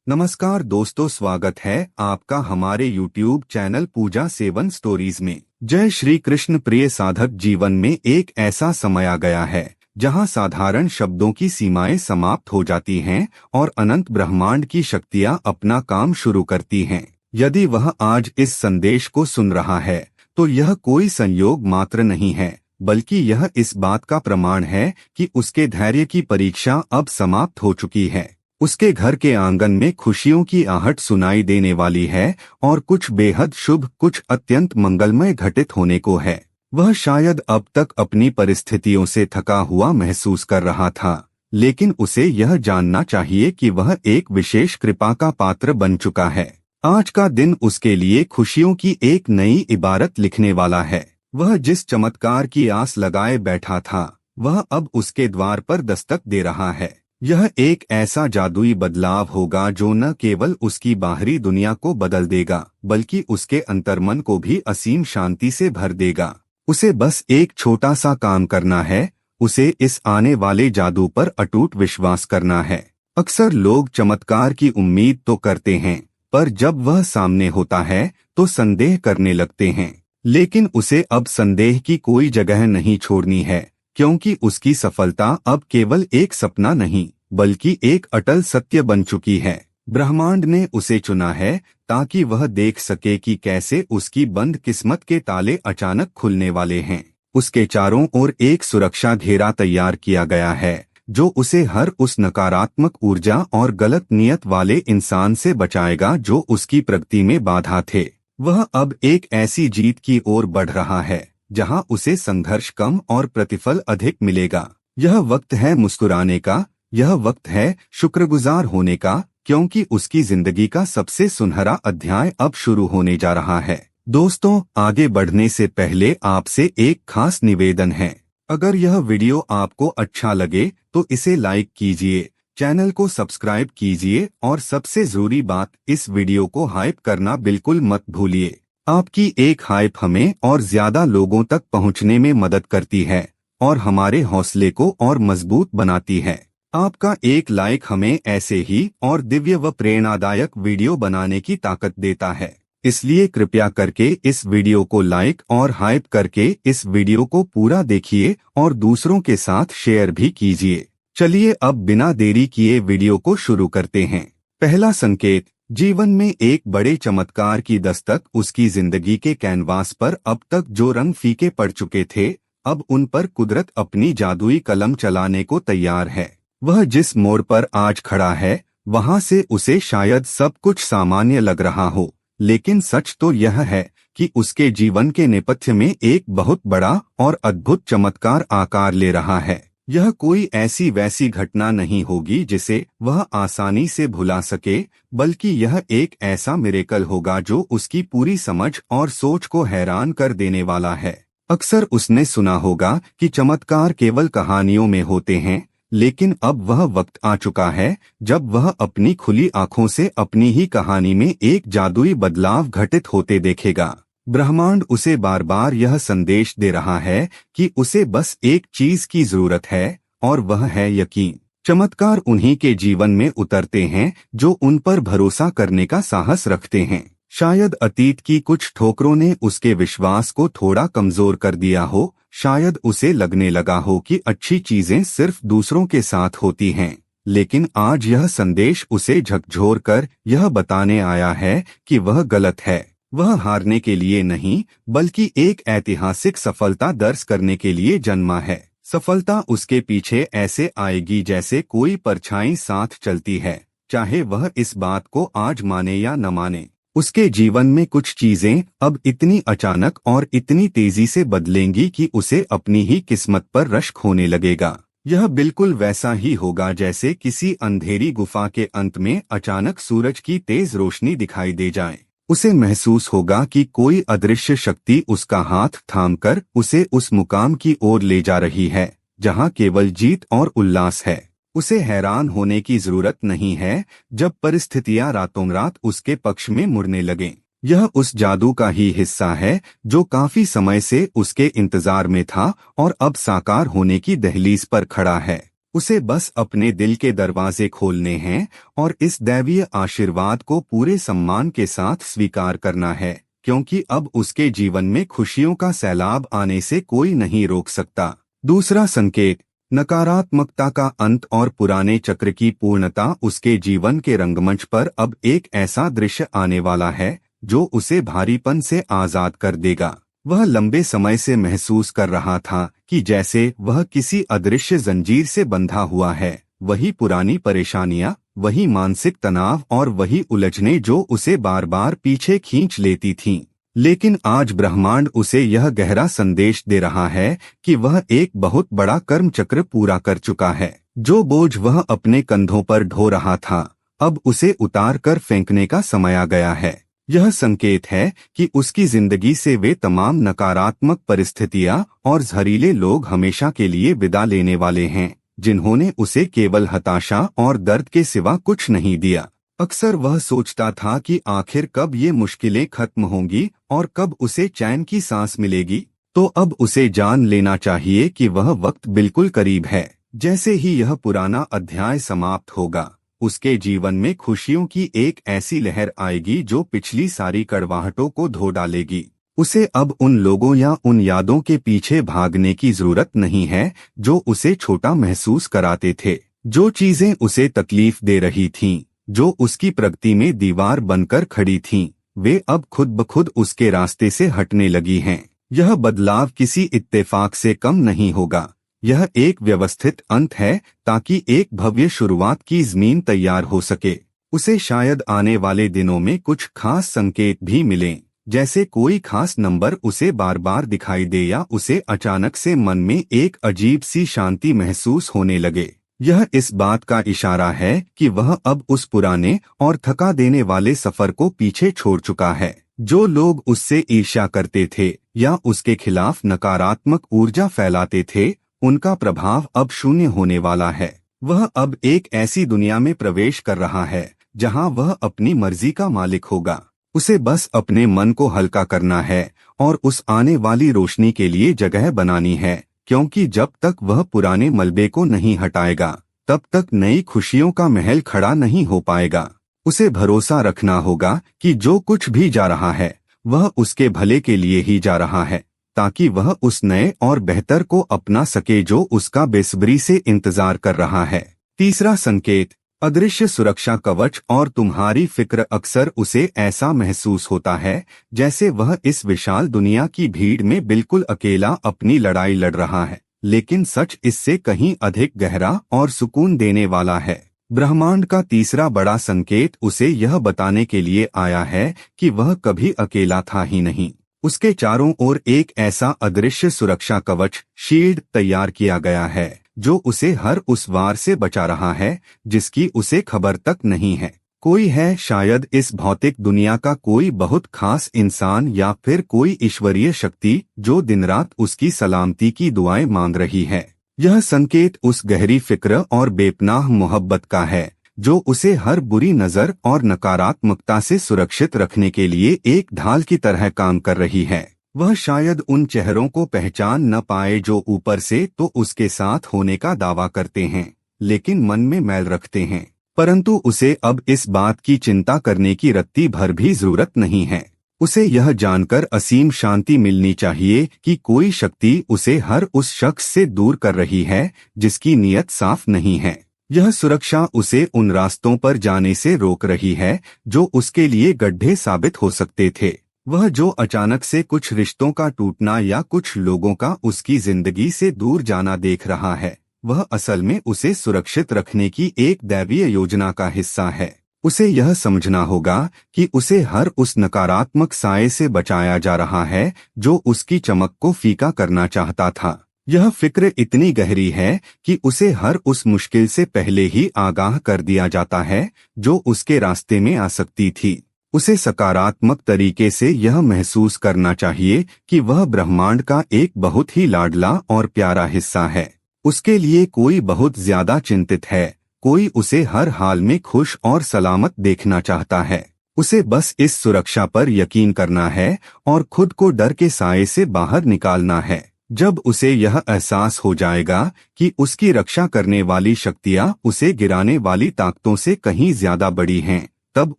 नमस्कार दोस्तों, स्वागत है आपका हमारे YouTube चैनल पूजा सेवन स्टोरीज में। जय श्री कृष्ण। प्रिय साधक, जीवन में एक ऐसा समय आ गया है जहां साधारण शब्दों की सीमाएं समाप्त हो जाती हैं और अनंत ब्रह्मांड की शक्तियां अपना काम शुरू करती हैं। यदि वह आज इस संदेश को सुन रहा है तो यह कोई संयोग मात्र नहीं है, बल्कि यह इस बात का प्रमाण है कि उसके धैर्य की परीक्षा अब समाप्त हो चुकी है। उसके घर के आंगन में खुशियों की आहट सुनाई देने वाली है और कुछ बेहद शुभ, कुछ अत्यंत मंगलमय घटित होने को है। वह शायद अब तक अपनी परिस्थितियों से थका हुआ महसूस कर रहा था, लेकिन उसे यह जानना चाहिए कि वह एक विशेष कृपा का पात्र बन चुका है। आज का दिन उसके लिए खुशियों की एक नई इबारत लिखने वाला है। वह जिस चमत्कार की आस लगाए बैठा था, वह अब उसके द्वार पर दस्तक दे रहा है। यह एक ऐसा जादुई बदलाव होगा जो न केवल उसकी बाहरी दुनिया को बदल देगा, बल्कि उसके अंतर्मन को भी असीम शांति से भर देगा। उसे बस एक छोटा सा काम करना है, उसे इस आने वाले जादू पर अटूट विश्वास करना है। अक्सर लोग चमत्कार की उम्मीद तो करते हैं, पर जब वह सामने होता है तो संदेह करने लगते हैं। लेकिन उसे अब संदेह की कोई जगह नहीं छोड़नी है, क्योंकि उसकी सफलता अब केवल एक सपना नहीं, बल्कि एक अटल सत्य बन चुकी है। ब्रह्मांड ने उसे चुना है ताकि वह देख सके कि कैसे उसकी बंद किस्मत के ताले अचानक खुलने वाले हैं। उसके चारों ओर एक सुरक्षा घेरा तैयार किया गया है, जो उसे हर उस नकारात्मक ऊर्जा और गलत नियत वाले इंसान से बचाएगा जो उसकी प्रगति में बाधा थे। वह अब एक ऐसी जीत की ओर बढ़ रहा है जहां उसे संघर्ष कम और प्रतिफल अधिक मिलेगा। यह वक्त है मुस्कुराने का, यह वक्त है शुक्रगुजार होने का, क्योंकि उसकी जिंदगी का सबसे सुनहरा अध्याय अब शुरू होने जा रहा है। दोस्तों, आगे बढ़ने से पहले आपसे एक खास निवेदन है। अगर यह वीडियो आपको अच्छा लगे तो इसे लाइक कीजिए, चैनल को सब्सक्राइब कीजिए और सबसे जरूरी बात, इस वीडियो को हाइप करना बिल्कुल मत भूलिए। आपकी एक हाइप हमें और ज्यादा लोगों तक पहुंचने में मदद करती है और हमारे हौसले को और मजबूत बनाती है। आपका एक लाइक हमें ऐसे ही और दिव्य व प्रेरणादायक वीडियो बनाने की ताकत देता है। इसलिए कृपया करके इस वीडियो को लाइक और हाइप करके इस वीडियो को पूरा देखिए और दूसरों के साथ शेयर भी कीजिए। चलिए अब बिना देरी किए वीडियो को शुरू करते हैं। पहला संकेत, जीवन में एक बड़े चमत्कार की दस्तक। उसकी जिंदगी के कैनवास पर अब तक जो रंग फीके पड़ चुके थे, अब उन पर कुदरत अपनी जादुई कलम चलाने को तैयार है। वह जिस मोड़ पर आज खड़ा है, वहां से उसे शायद सब कुछ सामान्य लग रहा हो, लेकिन सच तो यह है कि उसके जीवन के नेपथ्य में एक बहुत बड़ा और अद्भुत चमत्कार आकार ले रहा है। यह कोई ऐसी वैसी घटना नहीं होगी जिसे वह आसानी से भुला सके, बल्कि यह एक ऐसा मिरेकल होगा जो उसकी पूरी समझ और सोच को हैरान कर देने वाला है। अक्सर उसने सुना होगा कि चमत्कार केवल कहानियों में होते हैं, लेकिन अब वह वक्त आ चुका है जब वह अपनी खुली आंखों से अपनी ही कहानी में एक जादुई बदलाव घटित होते देखेगा। ब्रह्मांड उसे बार बार यह संदेश दे रहा है कि उसे बस एक चीज की जरूरत है, और वह है यकीन। चमत्कार उन्हीं के जीवन में उतरते हैं जो उन पर भरोसा करने का साहस रखते हैं। शायद अतीत की कुछ ठोकरों ने उसके विश्वास को थोड़ा कमजोर कर दिया हो, शायद उसे लगने लगा हो कि अच्छी चीजें सिर्फ दूसरों के साथ होती हैं, लेकिन आज यह संदेश उसे झकझोर कर यह बताने आया है कि वह गलत है। वह हारने के लिए नहीं, बल्कि एक ऐतिहासिक सफलता दर्ज करने के लिए जन्मा है। सफलता उसके पीछे ऐसे आएगी जैसे कोई परछाई साथ चलती है, चाहे वह इस बात को आज माने या न माने। उसके जीवन में कुछ चीजें अब इतनी अचानक और इतनी तेजी से बदलेंगी कि उसे अपनी ही किस्मत पर रश्क होने लगेगा। यह बिल्कुल वैसा ही होगा जैसे किसी अंधेरी गुफा के अंत में अचानक सूरज की तेज रोशनी दिखाई दे जाए। उसे महसूस होगा कि कोई अदृश्य शक्ति उसका हाथ थामकर उसे उस मुकाम की ओर ले जा रही है जहां केवल जीत और उल्लास है। उसे हैरान होने की जरूरत नहीं है जब परिस्थितियां रातों रात उसके पक्ष में मुड़ने लगें। यह उस जादू का ही हिस्सा है जो काफी समय से उसके इंतजार में था और अब साकार होने की दहलीज पर खड़ा है। उसे बस अपने दिल के दरवाजे खोलने हैं और इस दैवीय आशीर्वाद को पूरे सम्मान के साथ स्वीकार करना है, क्योंकि अब उसके जीवन में खुशियों का सैलाब आने से कोई नहीं रोक सकता। दूसरा संकेत, नकारात्मकता का अंत और पुराने चक्र की पूर्णता। उसके जीवन के रंगमंच पर अब एक ऐसा दृश्य आने वाला है जो उसे भारीपन से आजाद कर देगा। वह लंबे समय से महसूस कर रहा था कि जैसे वह किसी अदृश्य जंजीर से बंधा हुआ है। वही पुरानी परेशानियां, वही मानसिक तनाव और वही उलझनें जो उसे बार बार पीछे खींच लेती थीं। लेकिन आज ब्रह्मांड उसे यह गहरा संदेश दे रहा है कि वह एक बहुत बड़ा कर्म चक्र पूरा कर चुका है। जो बोझ वह अपने कंधों पर ढो रहा था, अब उसे उतार कर फेंकने का समय आ गया है। यह संकेत है कि उसकी जिंदगी से वे तमाम नकारात्मक परिस्थितियां और जहरीले लोग हमेशा के लिए विदा लेने वाले हैं, जिन्होंने उसे केवल हताशा और दर्द के सिवा कुछ नहीं दिया। अक्सर वह सोचता था कि आखिर कब ये मुश्किलें खत्म होंगी और कब उसे चैन की सांस मिलेगी। तो अब उसे जान लेना चाहिए कि वह वक्त बिल्कुल करीब है। जैसे ही यह पुराना अध्याय समाप्त होगा, उसके जीवन में खुशियों की एक ऐसी लहर आएगी जो पिछली सारी कड़वाहटों को धो डालेगी। उसे अब उन लोगों या उन यादों के पीछे भागने की जरूरत नहीं है जो उसे छोटा महसूस कराते थे। जो चीजें उसे तकलीफ दे रही थीं, जो उसकी प्रगति में दीवार बनकर खड़ी थीं, वे अब खुद ब खुद उसके रास्ते से हटने लगी हैं। यह बदलाव किसी इत्तेफाक से कम नहीं होगा। यह एक व्यवस्थित अंत है ताकि एक भव्य शुरुआत की जमीन तैयार हो सके। उसे शायद आने वाले दिनों में कुछ खास संकेत भी मिलें, जैसे कोई खास नंबर उसे बार बार दिखाई दे या उसे अचानक से मन में एक अजीब सी शांति महसूस होने लगे। यह इस बात का इशारा है कि वह अब उस पुराने और थका देने वाले सफर को पीछे छोड़ चुका है। जो लोग उससे ईर्ष्या करते थे या उसके खिलाफ नकारात्मक ऊर्जा फैलाते थे, उनका प्रभाव अब शून्य होने वाला है। वह अब एक ऐसी दुनिया में प्रवेश कर रहा है जहां वह अपनी मर्जी का मालिक होगा। उसे बस अपने मन को हल्का करना है और उस आने वाली रोशनी के लिए जगह बनानी है, क्योंकि जब तक वह पुराने मलबे को नहीं हटाएगा, तब तक नई खुशियों का महल खड़ा नहीं हो पाएगा। उसे भरोसा रखना होगा कि जो कुछ भी जा रहा है, वह उसके भले के लिए ही जा रहा है, ताकि वह उस नए और बेहतर को अपना सके जो उसका बेसब्री से इंतजार कर रहा है। तीसरा संकेत, अदृश्य सुरक्षा कवच और तुम्हारी फिक्र। अक्सर उसे ऐसा महसूस होता है जैसे वह इस विशाल दुनिया की भीड़ में बिल्कुल अकेला अपनी लड़ाई लड़ रहा है, लेकिन सच इससे कहीं अधिक गहरा और सुकून देने वाला है। ब्रह्मांड का तीसरा बड़ा संकेत उसे यह बताने के लिए आया है कि वह कभी अकेला था ही नहीं। उसके चारों ओर एक ऐसा अदृश्य सुरक्षा कवच, शील्ड तैयार किया गया है जो उसे हर उस वार से बचा रहा है जिसकी उसे खबर तक नहीं है। कोई है, शायद इस भौतिक दुनिया का कोई बहुत खास इंसान या फिर कोई ईश्वरीय शक्ति जो दिन रात उसकी सलामती की दुआएं मांग रही है। यह संकेत उस गहरी फिक्र और बेपनाह मोहब्बत का है जो उसे हर बुरी नजर और नकारात्मकता से सुरक्षित रखने के लिए एक ढाल की तरह काम कर रही है। वह शायद उन चेहरों को पहचान न पाए जो ऊपर से तो उसके साथ होने का दावा करते हैं, लेकिन मन में मैल रखते हैं। परंतु उसे अब इस बात की चिंता करने की रत्ती भर भी जरूरत नहीं है। उसे यह जानकर असीम शांति मिलनी चाहिए कि कोई शक्ति उसे हर उस शख्स से दूर कर रही है जिसकी नीयत साफ नहीं है। यह सुरक्षा उसे उन रास्तों पर जाने से रोक रही है जो उसके लिए गड्ढे साबित हो सकते थे। वह जो अचानक से कुछ रिश्तों का टूटना या कुछ लोगों का उसकी जिंदगी से दूर जाना देख रहा है, वह असल में उसे सुरक्षित रखने की एक दैवीय योजना का हिस्सा है। उसे यह समझना होगा कि उसे हर उस नकारात्मक साये से बचाया जा रहा है जो उसकी चमक को फीका करना चाहता था। यह फिक्र इतनी गहरी है कि उसे हर उस मुश्किल से पहले ही आगाह कर दिया जाता है जो उसके रास्ते में आ सकती थी। उसे सकारात्मक तरीके से यह महसूस करना चाहिए कि वह ब्रह्मांड का एक बहुत ही लाडला और प्यारा हिस्सा है। उसके लिए कोई बहुत ज्यादा चिंतित है, कोई उसे हर हाल में खुश और सलामत देखना चाहता है। उसे बस इस सुरक्षा पर यकीन करना है और खुद को डर के साये से बाहर निकालना है। जब उसे यह एहसास हो जाएगा कि उसकी रक्षा करने वाली शक्तियां उसे गिराने वाली ताकतों से कहीं ज्यादा बड़ी हैं, तब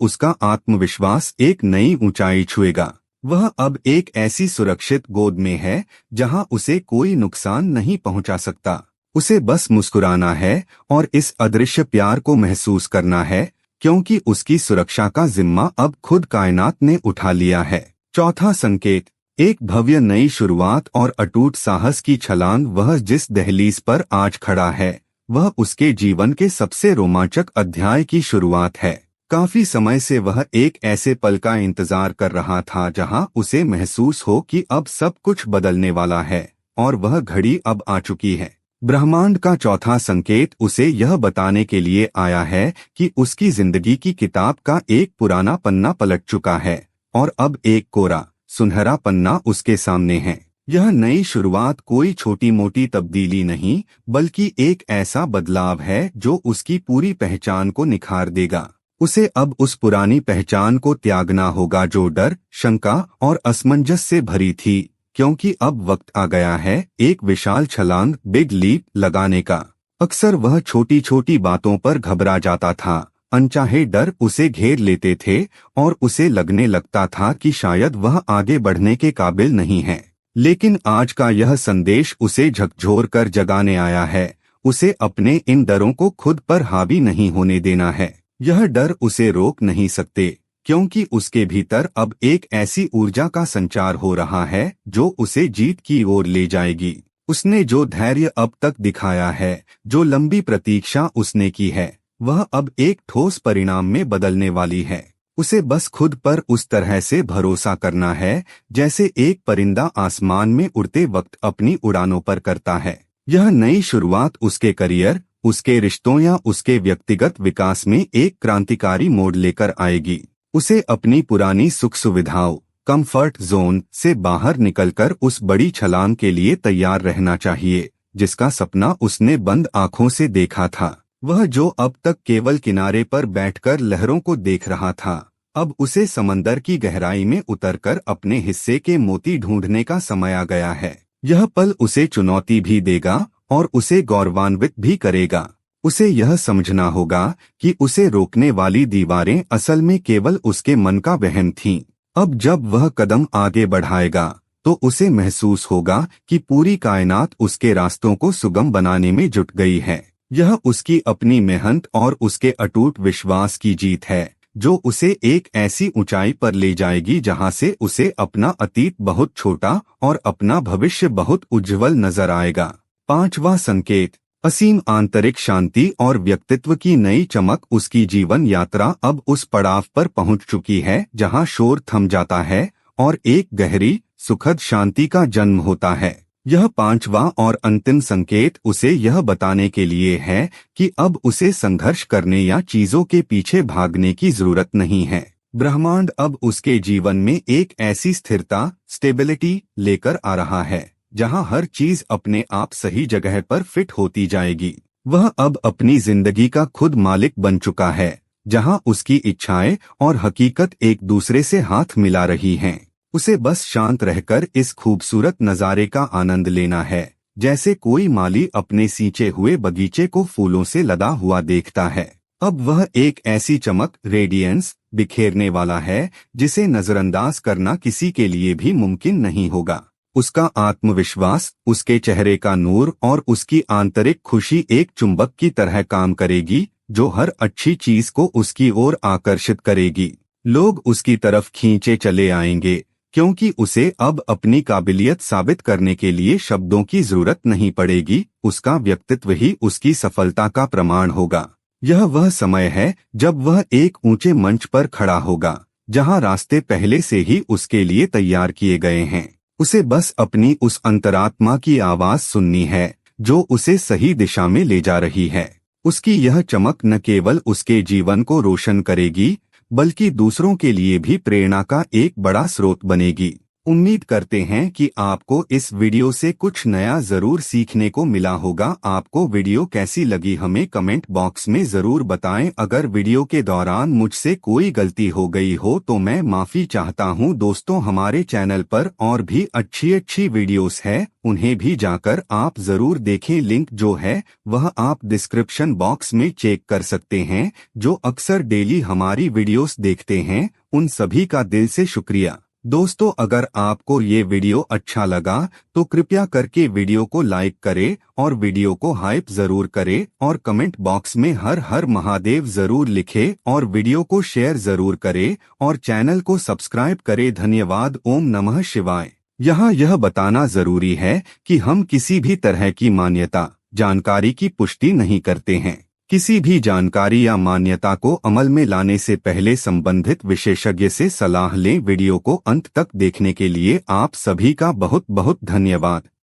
उसका आत्मविश्वास एक नई ऊंचाई छुएगा। वह अब एक ऐसी सुरक्षित गोद में है जहां उसे कोई नुकसान नहीं पहुंचा सकता। उसे बस मुस्कुराना है और इस अदृश्य प्यार को महसूस करना है, क्योंकि उसकी सुरक्षा का जिम्मा अब खुद कायनात ने उठा लिया है। चौथा संकेत, एक भव्य नई शुरुआत और अटूट साहस की छलांग। वह जिस दहलीज पर आज खड़ा है, वह उसके जीवन के सबसे रोमांचक अध्याय की शुरुआत है। काफी समय से वह एक ऐसे पल का इंतजार कर रहा था जहां उसे महसूस हो कि अब सब कुछ बदलने वाला है, और वह घड़ी अब आ चुकी है। ब्रह्मांड का चौथा संकेत उसे यह बताने के लिए आया है कि उसकी जिंदगी की किताब का एक पुराना पन्ना पलट चुका है और अब एक कोरा सुनहरा पन्ना उसके सामने है। यह नई शुरुआत कोई छोटी मोटी तब्दीली नहीं, बल्कि एक ऐसा बदलाव है जो उसकी पूरी पहचान को निखार देगा। उसे अब उस पुरानी पहचान को त्यागना होगा जो डर, शंका और असमंजस से भरी थी, क्योंकि अब वक्त आ गया है एक विशाल छलांग, बिग लीप लगाने का। अक्सर वह छोटी छोटी बातों पर घबरा जाता था, अनचाहे डर उसे घेर लेते थे और उसे लगने लगता था कि शायद वह आगे बढ़ने के काबिल नहीं है। लेकिन आज का यह संदेश उसे झकझोर कर जगाने आया है। उसे अपने इन डरों को खुद पर हावी नहीं होने देना है। यह डर उसे रोक नहीं सकते, क्योंकि उसके भीतर अब एक ऐसी ऊर्जा का संचार हो रहा है जो उसे जीत की ओर ले जाएगी। उसने जो धैर्य अब तक दिखाया है, जो लंबी प्रतीक्षा उसने की है, वह अब एक ठोस परिणाम में बदलने वाली है। उसे बस खुद पर उस तरह से भरोसा करना है जैसे एक परिंदा आसमान में उड़ते वक्त अपनी उड़ानों पर करता है। यह नई शुरुआत उसके करियर, उसके रिश्तों या उसके व्यक्तिगत विकास में एक क्रांतिकारी मोड़ लेकर आएगी। उसे अपनी पुरानी सुख सुविधाओं, कंफर्ट जोन से बाहर निकलकर उस बड़ी छलांग के लिए तैयार रहना चाहिए जिसका सपना उसने बंद आंखों से देखा था। वह जो अब तक केवल किनारे पर बैठकर लहरों को देख रहा था, अब उसे समंदर की गहराई में उतरकर अपने हिस्से के मोती ढूंढने का समय आ गया है। यह पल उसे चुनौती भी देगा और उसे गौरवान्वित भी करेगा। उसे यह समझना होगा कि उसे रोकने वाली दीवारें असल में केवल उसके मन का वहम थीं। अब जब वह कदम आगे बढ़ाएगा तो उसे महसूस होगा कि पूरी कायनात उसके रास्तों को सुगम बनाने में जुट गई है। यह उसकी अपनी मेहनत और उसके अटूट विश्वास की जीत है जो उसे एक ऐसी ऊंचाई पर ले जाएगी जहां से उसे अपना अतीत बहुत छोटा और अपना भविष्य बहुत उज्जवल नजर आएगा। पांचवा संकेत, असीम आंतरिक शांति और व्यक्तित्व की नई चमक। उसकी जीवन यात्रा अब उस पड़ाव पर पहुंच चुकी है जहां शोर थम जाता है और एक गहरी सुखद शांति का जन्म होता है। यह पांचवा और अंतिम संकेत उसे यह बताने के लिए है कि अब उसे संघर्ष करने या चीजों के पीछे भागने की जरूरत नहीं है। ब्रह्मांड अब उसके जीवन में एक ऐसी स्थिरता, स्टेबिलिटी लेकर आ रहा है जहां हर चीज अपने आप सही जगह पर फिट होती जाएगी। वह अब अपनी जिंदगी का खुद मालिक बन चुका है, जहां उसकी इच्छाएं और हकीकत एक दूसरे से हाथ मिला रही हैं। उसे बस शांत रहकर इस खूबसूरत नज़ारे का आनंद लेना है, जैसे कोई माली अपने सींचे हुए बगीचे को फूलों से लदा हुआ देखता है। अब वह एक ऐसी चमक, रेडियंस बिखेरने वाला है जिसे नजरअंदाज करना किसी के लिए भी मुमकिन नहीं होगा। उसका आत्मविश्वास, उसके चेहरे का नूर और उसकी आंतरिक खुशी एक चुंबक की तरह काम करेगी जो हर अच्छी चीज को उसकी ओर आकर्षित करेगी। लोग उसकी तरफ खींचे चले आएंगे क्योंकि उसे अब अपनी काबिलियत साबित करने के लिए शब्दों की जरूरत नहीं पड़ेगी। उसका व्यक्तित्व ही उसकी सफलता का प्रमाण होगा। यह वह समय है जब वह एक ऊंचे मंच पर खड़ा होगा जहां रास्ते पहले से ही उसके लिए तैयार किए गए हैं। उसे बस अपनी उस अंतरात्मा की आवाज सुननी है जो उसे सही दिशा में ले जा रही है। उसकी यह चमक न केवल उसके जीवन को रोशन करेगी बल्कि दूसरों के लिए भी प्रेरणा का एक बड़ा स्रोत बनेगी। उम्मीद करते हैं कि आपको इस वीडियो से कुछ नया जरूर सीखने को मिला होगा। आपको वीडियो कैसी लगी हमें कमेंट बॉक्स में जरूर बताएं। अगर वीडियो के दौरान मुझसे कोई गलती हो गई हो तो मैं माफी चाहता हूं। दोस्तों, हमारे चैनल पर और भी अच्छी वीडियोस है, उन्हें भी जाकर आप जरूर देखें। लिंक जो है वह आप डिस्क्रिप्शन बॉक्स में चेक कर सकते हैं। जो अक्सर डेली हमारी वीडियोस देखते हैं उन सभी का दिल से शुक्रिया। दोस्तों, अगर आपको ये वीडियो अच्छा लगा तो कृपया करके वीडियो को लाइक करें और वीडियो को हाइप जरूर करें और कमेंट बॉक्स में हर हर महादेव जरूर लिखें और वीडियो को शेयर जरूर करें और चैनल को सब्सक्राइब करें। धन्यवाद। ओम नमः शिवाय। यहाँ यह बताना जरूरी है कि हम किसी भी तरह की मान्यता जानकारी की पुष्टि नहीं करते हैं। किसी भी जानकारी या मान्यता को अमल में लाने से पहले संबंधित विशेषज्ञ से सलाह लें। वीडियो को अंत तक देखने के लिए आप सभी का बहुत बहुत धन्यवाद।